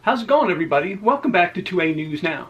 How's it going, everybody? Welcome back to 2A News Now.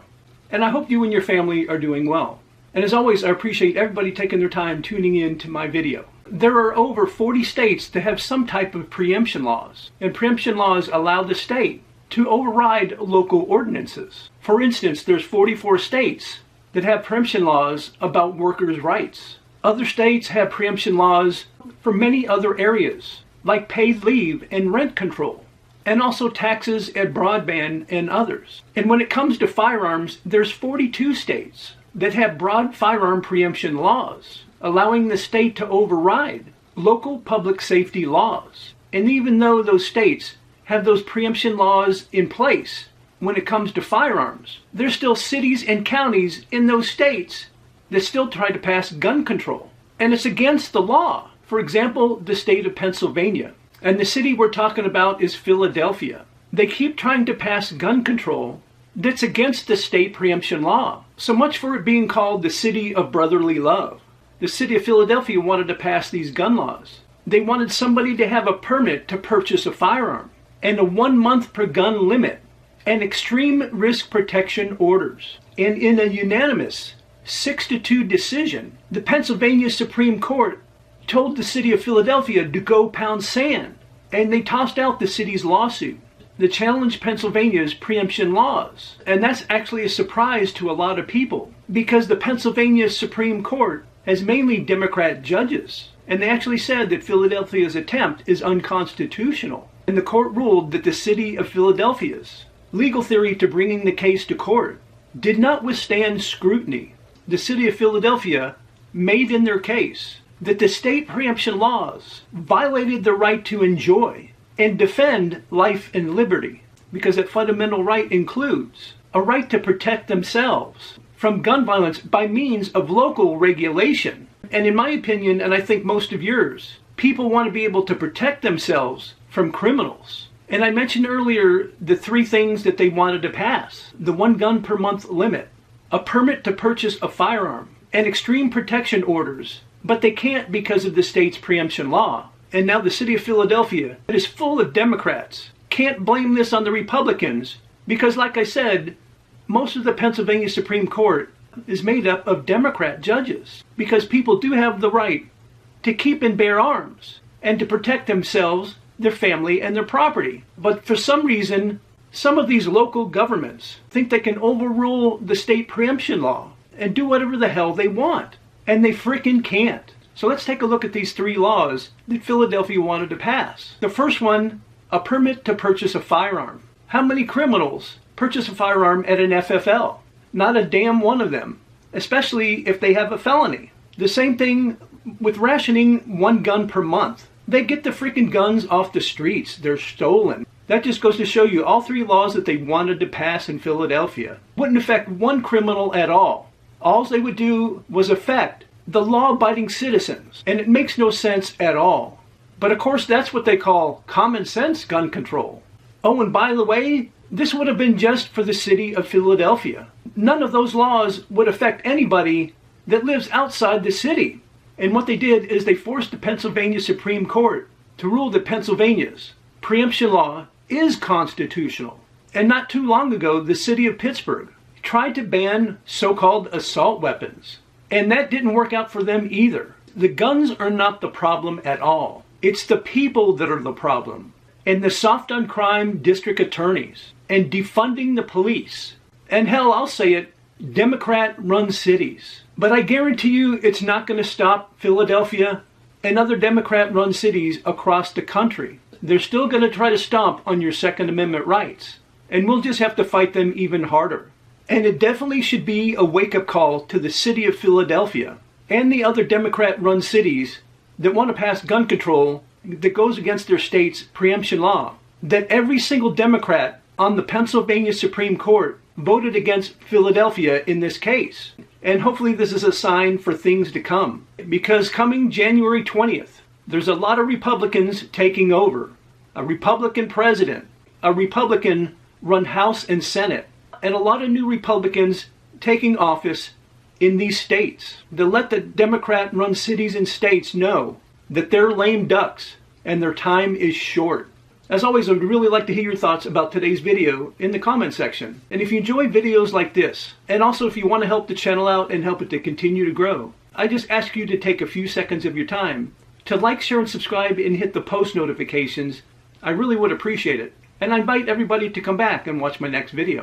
And I hope you and your family are doing well. And as always, I appreciate everybody taking their time tuning in to my video. There are over 40 states that have some type of preemption laws. And preemption laws allow the state to override local ordinances. For instance, there's 44 states that have preemption laws about workers' rights. Other states have preemption laws for many other areas, like paid leave and rent control, and also taxes and broadband and others. And when it comes to firearms, there's 42 states that have broad firearm preemption laws, allowing the state to override local public safety laws. And even though those states have those preemption laws in place when it comes to firearms, there's still cities and counties in those states that still try to pass gun control. And it's against the law. For example, the state of Pennsylvania. And the city we're talking about is Philadelphia. They keep trying to pass gun control that's against the state preemption law. So much for it being called the city of brotherly love. The city of Philadelphia wanted to pass these gun laws. They wanted somebody to have a permit to purchase a firearm, and a 1 month per gun limit, and extreme risk protection orders. And in a unanimous 6-2 decision, the Pennsylvania Supreme Court told the city of Philadelphia to go pound sand, and they tossed out the city's lawsuit that challenged Pennsylvania's preemption laws. And that's actually a surprise to a lot of people, because the Pennsylvania Supreme Court has mainly Democrat judges, and they actually said that Philadelphia's attempt is unconstitutional. And the court ruled that the city of Philadelphia's legal theory to bringing the case to court did not withstand scrutiny. The city of Philadelphia made in their case that the state preemption laws violated the right to enjoy and defend life and liberty, because that fundamental right includes a right to protect themselves from gun violence by means of local regulation. And in my opinion, and I think most of yours, people want to be able to protect themselves from criminals. And I mentioned earlier the 3 things that they wanted to pass: the 1 gun per month limit, a permit to purchase a firearm, and extreme protection orders. But they can't because of the state's preemption law. And now the city of Philadelphia, that is full of Democrats, can't blame this on the Republicans, because like I said, most of the Pennsylvania Supreme Court is made up of Democrat judges, because people do have the right to keep and bear arms and to protect themselves, their family, and their property. But for some reason, some of these local governments think they can overrule the state preemption law and do whatever the hell they want. And they frickin' can't. So let's take a look at these 3 laws that Philadelphia wanted to pass. The first one, a permit to purchase a firearm. How many criminals purchase a firearm at an FFL? Not a damn one of them, especially if they have a felony. The same thing with rationing 1 gun per month. They get the freaking guns off the streets. They're stolen. That just goes to show you all 3 laws that they wanted to pass in Philadelphia wouldn't affect 1 criminal at all. All they would do was affect the law-abiding citizens. And it makes no sense at all. But of course, that's what they call common sense gun control. Oh, and by the way, this would have been just for the city of Philadelphia. None of those laws would affect anybody that lives outside the city. And what they did is they forced the Pennsylvania Supreme Court to rule that Pennsylvania's preemption law is constitutional. And not too long ago, the city of Pittsburgh tried to ban so-called assault weapons. And that didn't work out for them either. The guns are not the problem at all. It's the people that are the problem. And the soft on crime district attorneys. And defunding the police. And hell, I'll say it, Democrat-run cities. But I guarantee you it's not going to stop Philadelphia and other Democrat-run cities across the country. They're still going to try to stomp on your Second Amendment rights. And we'll just have to fight them even harder. And it definitely should be a wake-up call to the city of Philadelphia and the other Democrat-run cities that want to pass gun control that goes against their state's preemption law. That every single Democrat on the Pennsylvania Supreme Court voted against Philadelphia in this case. And hopefully this is a sign for things to come. Because coming January 20th, there's a lot of Republicans taking over. A Republican president, a Republican-run House and Senate, and a lot of new Republicans taking office in these states. To let the Democrat-run cities and states know that they're lame ducks and their time is short. As always, I would really like to hear your thoughts about today's video in the comment section. And if you enjoy videos like this, and also if you want to help the channel out and help it to continue to grow, I just ask you to take a few seconds of your time to like, share, and subscribe and hit the post notifications. I really would appreciate it. And I invite everybody to come back and watch my next video.